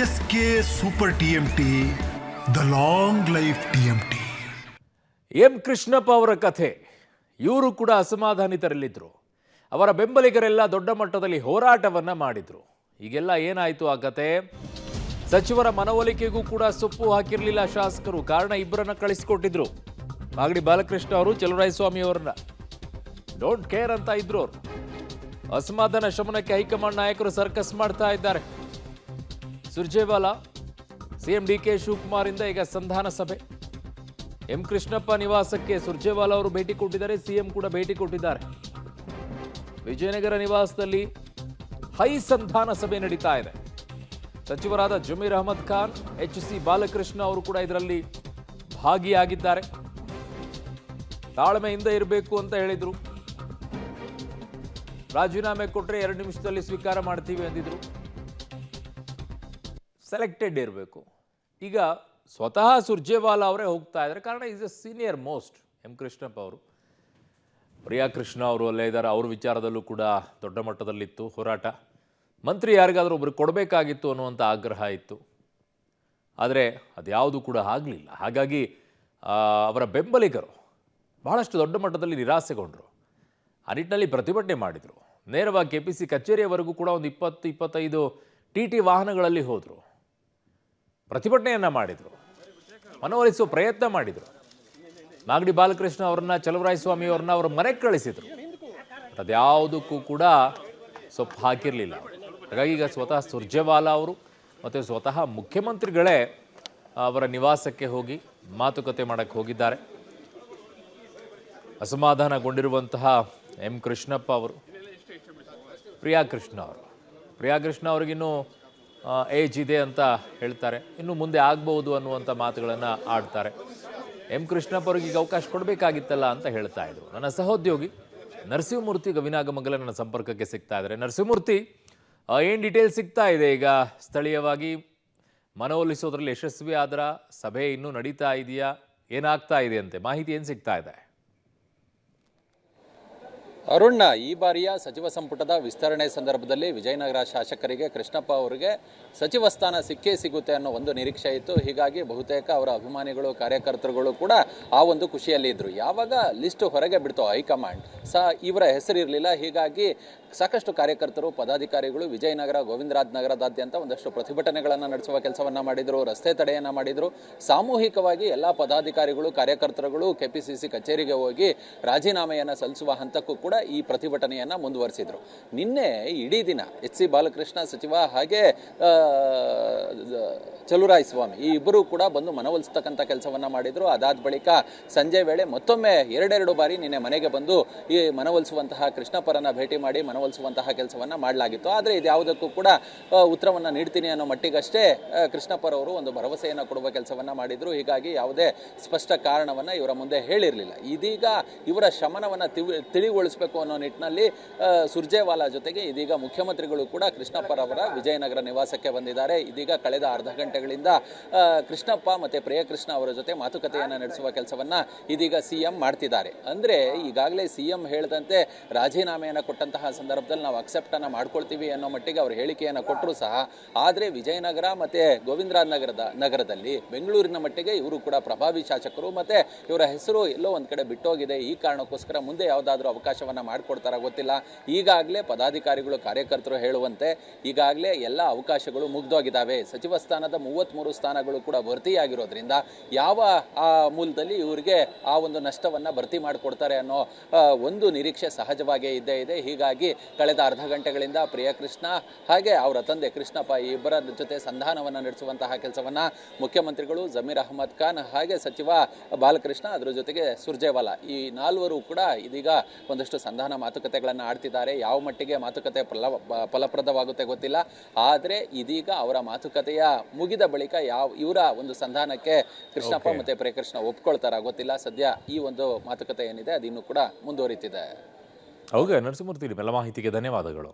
S K super TMT, the long life TMT. M Krishnappa ಅವರ ಕಥೆ. ಇವರು ಕೂಡ ಅಸಮಾಧಾನಿತರಲ್ಲಿದ್ದರು. ಅವರ ಬೆಂಬಲಿಗರೆಲ್ಲ ದೊಡ್ಡ ಮಟ್ಟದಲ್ಲಿ ಹೋರಾಟವನ್ನ ಮಾಡಿದ್ರು. ಈಗೆಲ್ಲ ಏನಾಯಿತು ಆ ಕತೆ? ಸಚಿವರ ಮನವೊಲಿಕೆಗೂ ಕೂಡ ಸೊಪ್ಪು ಹಾಕಿರಲಿಲ್ಲ ಶಾಸಕರು. ಕಾರಣ ಇಬ್ಬರನ್ನ ಕಳಿಸಿಕೊಟ್ಟಿದ್ರು. ಮಾಗಡಿ ಬಾಲಕೃಷ್ಣ ಅವರು ಚಲುವರಾಯಸ್ವಾಮಿ ಅವರನ್ನ ಡೋಂಟ್ ಕೇರ್ ಅಂತ ಇದ್ರು ಅವರು. ಅಸಮಾಧಾನ ಶಮನಕ್ಕೆ ಹೈಕಮಾಂಡ್ ನಾಯಕರು ಸರ್ಕಸ್ ಮಾಡ್ತಾ ಇದ್ದಾರೆ. ಸುರ್ಜೇವಾಲಾ, ಸಿಎಂ ಡಿಕೆ ಶಿವಕುಮಾರ್ ಇಂದ ಈಗ ಸಂಧಾನ ಸಭೆ. ಎಂ ಕೃಷ್ಣಪ್ಪ ನಿವಾಸಕ್ಕೆ ಸುರ್ಜೇವಾಲಾ ಅವರು ಭೇಟಿ ಕೊಟ್ಟಿದ್ದಾರೆ, ಸಿಎಂ ಕೂಡ ಭೇಟಿ ಕೊಟ್ಟಿದ್ದಾರೆ. ವಿಜಯನಗರ ನಿವಾಸದಲ್ಲಿ ಹೈ ಸಂಧಾನ ಸಭೆ ನಡೀತಾ ಇದೆ. ಸಚಿವರಾದ ಜಮೀರ್ ಅಹಮದ್ ಖಾನ್, ಎಚ್.ಸಿ. ಬಾಲಕೃಷ್ಣ ಅವರು ಕೂಡ ಇದರಲ್ಲಿ ಭಾಗಿಯಾಗಿದ್ದಾರೆ. ತಾಳ್ಮೆಯಿಂದ ಇರಬೇಕು ಅಂತ ಹೇಳಿದ್ರು. ರಾಜೀನಾಮೆ ಕೊಟ್ಟರೆ 2 ನಿಮಿಷದಲ್ಲಿ ಸ್ವೀಕಾರ ಮಾಡ್ತೀವಿ ಅಂದಿದ್ರು. ಸೆಲೆಕ್ಟೆಡ್ ಇರಬೇಕು. ಈಗ ಸ್ವತಃ ಸುರ್ಜೇವಾಲಾ ಅವರೇ ಹೋಗ್ತಾ ಇದ್ದಾರೆ. ಕಾರಣ is A senior most. M Krishnappa ಅವರು, ಪ್ರಿಯಾ ಕೃಷ್ಣ ಅವರು ಅಲ್ಲೇ ಇದ್ದಾರೆ. ಅವ್ರ ವಿಚಾರದಲ್ಲೂ ಕೂಡ ದೊಡ್ಡ ಮಟ್ಟದಲ್ಲಿತ್ತು ಹೋರಾಟ. ಮಂತ್ರಿ ಯಾರಿಗಾದ್ರೂ ಒಬ್ರು ಕೊಡಬೇಕಾಗಿತ್ತು ಅನ್ನುವಂಥ ಆಗ್ರಹ ಇತ್ತು. ಆದರೆ ಅದ್ಯಾವುದು ಕೂಡ ಆಗಲಿಲ್ಲ. ಹಾಗಾಗಿ ಅವರ ಬೆಂಬಲಿಗರು ಬಹಳಷ್ಟು ದೊಡ್ಡ ಮಟ್ಟದಲ್ಲಿ ನಿರಾಸೆಗೊಂಡರು. ಆ ನಿಟ್ಟಿನಲ್ಲಿ ಪ್ರತಿಭಟನೆ ಮಾಡಿದರು. ನೇರವಾಗಿ ಕೆಪಿಸಿ ಕಚೇರಿಯವರೆಗೂ ಕೂಡ ಒಂದು 20-25 TT ವಾಹನಗಳಲ್ಲಿ ಹೋದರು. ಪ್ರತಿಭಟನೆಯನ್ನು ಮಾಡಿದರು. ಮನವೊಲಿಸುವ ಪ್ರಯತ್ನ ಮಾಡಿದರು. ಮಾಗಡಿ ಬಾಲಕೃಷ್ಣ ಅವರನ್ನ, ಚಲುವರಾಯಸ್ವಾಮಿ ಅವರನ್ನ ಅವರ ಮನೆಗೆ ಕಳಿಸಿದರು. ಅದ್ಯಾವುದಕ್ಕೂ ಕೂಡ ಸೊಪ್ಪು ಹಾಕಿರಲಿಲ್ಲ. ಹಾಗಾಗಿ ಈಗ ಸ್ವತಃ ಸುರ್ಜೇವಾಲಾ ಅವರು ಮತ್ತು ಸ್ವತಃ ಮುಖ್ಯಮಂತ್ರಿಗಳೇ ಅವರ ನಿವಾಸಕ್ಕೆ ಹೋಗಿ ಮಾತುಕತೆ ಮಾಡೋಕ್ಕೆ ಹೋಗಿದ್ದಾರೆ. ಅಸಮಾಧಾನಗೊಂಡಿರುವಂತಹ ಎಂ ಕೃಷ್ಣಪ್ಪ ಅವರು, ಪ್ರಿಯಾ ಕೃಷ್ಣ ಅವ್ರಿಗಿನ್ನೂ ಏಜ್ ಇದೆ ಅಂತ ಹೇಳ್ತಾರೆ. ಇನ್ನು ಮುಂದೆ ಆಗ್ಬೋದು ಅನ್ನುವಂಥ ಮಾತುಗಳನ್ನು ಆಡ್ತಾರೆ. ಎಂ ಕೃಷ್ಣಪ್ಪ ಅವ್ರಿಗೆ ಈಗ ಅವಕಾಶ ಕೊಡಬೇಕಾಗಿತ್ತಲ್ಲ ಅಂತ ಹೇಳ್ತಾ ಇದ್ರು. ನನ್ನ ಸಹೋದ್ಯೋಗಿ ನರಸಿಂಹಮೂರ್ತಿ ಗವಿನಾಗಮಂಗಲ ನನ್ನ ಸಂಪರ್ಕಕ್ಕೆ ಸಿಗ್ತಾ ಇದ್ದಾರೆ. ನರಸಿಂಹಮೂರ್ತಿ, ಏನು ಡೀಟೇಲ್ ಸಿಗ್ತಾ ಇದೆ? ಈಗ ಸ್ಥಳೀಯವಾಗಿ ಮನವೊಲಿಸೋದ್ರಲ್ಲಿ ಯಶಸ್ವಿ ಆದ್ರ, ಸಭೆ ಇನ್ನೂ ನಡೀತಾ ಇದೆಯಾ, ಏನಾಗ್ತಾ ಇದೆ ಅಂತೆ ಮಾಹಿತಿ ಏನು ಸಿಗ್ತಾ ಇದೆ? ಅರುಣ್ಣ, ಈ ಬಾರಿಯ ಸಚಿವ ಸಂಪುಟದ ವಿಸ್ತರಣೆ ಸಂದರ್ಭದಲ್ಲಿ ವಿಜಯನಗರ ಶಾಸಕರಿಗೆ ಕೃಷ್ಣಪ್ಪ ಅವರಿಗೆ ಸಚಿವ ಸ್ಥಾನ ಸಿಕ್ಕೇ ಸಿಗುತ್ತೆ ಅನ್ನೋ ಒಂದು ನಿರೀಕ್ಷೆ ಇತ್ತು. ಹೀಗಾಗಿ ಬಹುತೇಕ ಅವರ ಅಭಿಮಾನಿಗಳು, ಕಾರ್ಯಕರ್ತರುಗಳು ಕೂಡ ಆ ಒಂದು ಖುಷಿಯಲ್ಲಿ ಇದ್ದರು. ಯಾವಾಗ ಲಿಸ್ಟ್ ಹೊರಗೆ ಬಿಡ್ತೋ ಹೈಕಮಾಂಡ್ ಇವರ ಹೆಸರಿರಲಿಲ್ಲ. ಹೀಗಾಗಿ ಸಾಕಷ್ಟು ಕಾರ್ಯಕರ್ತರು, ಪದಾಧಿಕಾರಿಗಳು ವಿಜಯನಗರ, ಗೋವಿಂದರಾಜ ನಗರದಾದ್ಯಂತ ಒಂದಷ್ಟು ಪ್ರತಿಭಟನೆಗಳನ್ನು ನಡೆಸುವ ಕೆಲಸವನ್ನು ಮಾಡಿದರು. ರಸ್ತೆ ತಡೆಯನ್ನು ಮಾಡಿದರು. ಸಾಮೂಹಿಕವಾಗಿ ಎಲ್ಲ ಪದಾಧಿಕಾರಿಗಳು, ಕಾರ್ಯಕರ್ತರುಗಳು ಕೆಪಿಸಿಸಿ ಕಚೇರಿಗೆ ಹೋಗಿ ರಾಜೀನಾಮೆಯನ್ನು ಸಲ್ಲಿಸುವ ಹಂತಕ್ಕೂ ಕೂಡ ಈ ಪ್ರತಿಭಟನೆಯನ್ನು ಮುಂದುವರಿಸಿದರು. ನಿನ್ನೆ ಇಡೀ ದಿನ ಎಚ್.ಸಿ. ಬಾಲಕೃಷ್ಣ ಸಚಿವ ಹಾಗೆ ಚಲುವರಾಯಸ್ವಾಮಿ ಈ ಇಬ್ಬರು ಕೂಡ ಬಂದು ಮನವೊಲಿಸ್ತಕ್ಕಂಥ ಕೆಲಸವನ್ನು ಮಾಡಿದರು. ಅದಾದ ಬಳಿಕ ಸಂಜೆ ವೇಳೆ ಮತ್ತೊಮ್ಮೆ 2 ಬಾರಿ ನಿನ್ನೆ ಮನೆಗೆ ಬಂದು ಈ ಮನವೊಲಿಸುವಂತಹ ಕೃಷ್ಣಪ್ಪರನ್ನು ಭೇಟಿ ಮಾಡಿ ಮನವೊಲಿಸುವಂತಹ ಕೆಲಸವನ್ನು ಮಾಡಲಾಗಿತ್ತು. ಆದರೆ ಇದು ಯಾವುದಕ್ಕೂ ಕೂಡ ಉತ್ತರವನ್ನು ನೀಡ್ತೀನಿ ಅನ್ನೋ ಮಟ್ಟಿಗಷ್ಟೇ ಕೃಷ್ಣಪ್ಪರವರು ಒಂದು ಭರವಸೆಯನ್ನು ಕೊಡುವ ಕೆಲಸವನ್ನು ಮಾಡಿದರು. ಹೀಗಾಗಿ ಯಾವುದೇ ಸ್ಪಷ್ಟ ಕಾರಣವನ್ನು ಇವರ ಮುಂದೆ ಹೇಳಿರಲಿಲ್ಲ. ಇದೀಗ ಇವರ ಶಮನವನ್ನು ತಿಳಿಗೊಳಿಸಬೇಕು ಅನ್ನೋ ನಿಟ್ಟಿನಲ್ಲಿ ಸುರ್ಜೇವಾಲಾ ಜೊತೆಗೆ ಇದೀಗ ಮುಖ್ಯಮಂತ್ರಿಗಳು ಕೂಡ ಕೃಷ್ಣಪ್ಪರವರ ವಿಜಯನಗರ ನಿವಾಸಕ್ಕೆ ಬಂದಿದ್ದಾರೆ. ಇದೀಗ ಕಳೆದ ಅರ್ಧ ಗಂಟೆಗಳಿಂದ ಕೃಷ್ಣಪ್ಪ ಮತ್ತು ಪ್ರಿಯಕೃಷ್ಣ ಅವರ ಜೊತೆ ಮಾತುಕತೆಯನ್ನು ನಡೆಸುವ ಕೆಲಸವನ್ನು ಇದೀಗ ಸಿಎಂ ಮಾಡ್ತಿದ್ದಾರೆ. ಅಂದರೆ ಈಗಾಗಲೇ ಸಿಎಂ ಹೇಳಿದಂತೆ ರಾಜೀನಾಮೆಯನ್ನು ಕೊಟ್ಟಂತಹ ಸಂದರ್ಭದಲ್ಲಿ ನಾವು ಅಕ್ಸೆಪ್ಟನ್ನು ಮಾಡ್ಕೊಳ್ತೀವಿ ಅನ್ನೋ ಮಟ್ಟಿಗೆ ಅವರು ಹೇಳಿಕೆಯನ್ನು ಕೊಟ್ಟರು ಸಹ, ಆದರೆ ವಿಜಯನಗರ ಮತ್ತು ಗೋವಿಂದರಾಜ ನಗರದಲ್ಲಿ ಬೆಂಗಳೂರಿನ ಮಟ್ಟಿಗೆ ಇವರು ಕೂಡ ಪ್ರಭಾವಿ ಶಾಸಕರು ಮತ್ತು ಇವರ ಹೆಸರು ಎಲ್ಲೋ ಒಂದು ಕಡೆ ಬಿಟ್ಟೋಗಿದೆ. ಈ ಕಾರಣಕ್ಕೋಸ್ಕರ ಮುಂದೆ ಯಾವುದಾದ್ರೂ ಅವಕಾಶವನ್ನು ಮಾಡಿಕೊಡ್ತಾರ ಗೊತ್ತಿಲ್ಲ. ಈಗಾಗಲೇ ಪದಾಧಿಕಾರಿಗಳು, ಕಾರ್ಯಕರ್ತರು ಹೇಳುವಂತೆ ಈಗಾಗಲೇ ಎಲ್ಲ ಅವಕಾಶಗಳು ಮುಗ್ದೋಗಿದ್ದಾವೆ. ಸಚಿವ ಸ್ಥಾನದ 33 ಸ್ಥಾನಗಳು ಕೂಡ ಭರ್ತಿಯಾಗಿರೋದ್ರಿಂದ ಯಾವ ಆ ಮೂಲದಲ್ಲಿ ಇವರಿಗೆ ಆ ಒಂದು ನಷ್ಟವನ್ನು ಭರ್ತಿ ಮಾಡಿಕೊಡ್ತಾರೆ ಅನ್ನೋ ಒಂದು ನಿರೀಕ್ಷೆ ಸಹಜವಾಗೇ ಇದ್ದೇ ಇದೆ. ಹೀಗಾಗಿ ಕಳೆದ ಅರ್ಧ ಗಂಟೆಗಳಿಂದ ಪ್ರಿಯಕೃಷ್ಣ ಹಾಗೆ ಅವರ ತಂದೆ ಕೃಷ್ಣಪ್ಪ ಈ ಇಬ್ಬರ ಜೊತೆ ಸಂಧಾನವನ್ನು ನಡೆಸುವಂತಹ ಕೆಲಸವನ್ನು ಮುಖ್ಯಮಂತ್ರಿಗಳು, ಜಮೀರ್ ಅಹಮದ್ ಖಾನ್ ಹಾಗೆ ಸಚಿವ ಬಾಲಕೃಷ್ಣ, ಅದರ ಜೊತೆಗೆ ಸುರ್ಜೇವಾಲಾ ಈ 4 ಕೂಡ ಇದೀಗ ಒಂದಷ್ಟು ಸಂಧಾನ ಮಾತುಕತೆಗಳನ್ನು ಆಡ್ತಿದ್ದಾರೆ. ಯಾವ ಮಟ್ಟಿಗೆ ಮಾತುಕತೆ ಫಲಪ್ರದವಾಗುತ್ತೆ ಗೊತ್ತಿಲ್ಲ. ಆದರೆ ಇದೀಗ ಅವರ ಮಾತುಕತೆಯ ಮುಗಿದ ಬಳಿಕ ಇವರ ಒಂದು ಸಂಧಾನಕ್ಕೆ ಕೃಷ್ಣಪ್ಪ ಮತ್ತು ಪ್ರಿಯಕೃಷ್ಣ ಒಪ್ಕೊಳ್ತಾರ ಗೊತ್ತಿಲ್ಲ. ಸದ್ಯ ಈ ಒಂದು ಮಾತುಕತೆ ಏನಿದೆ ಅದಿನ್ನೂ ಕೂಡ ಮುಂದುವರಿತಿದೆ. ಹೌದು ನರಸಿಂಹಮೂರ್ತಿ, ಎಲ್ಲ ಮಾಹಿತಿಗೆ ಧನ್ಯವಾದಗಳು.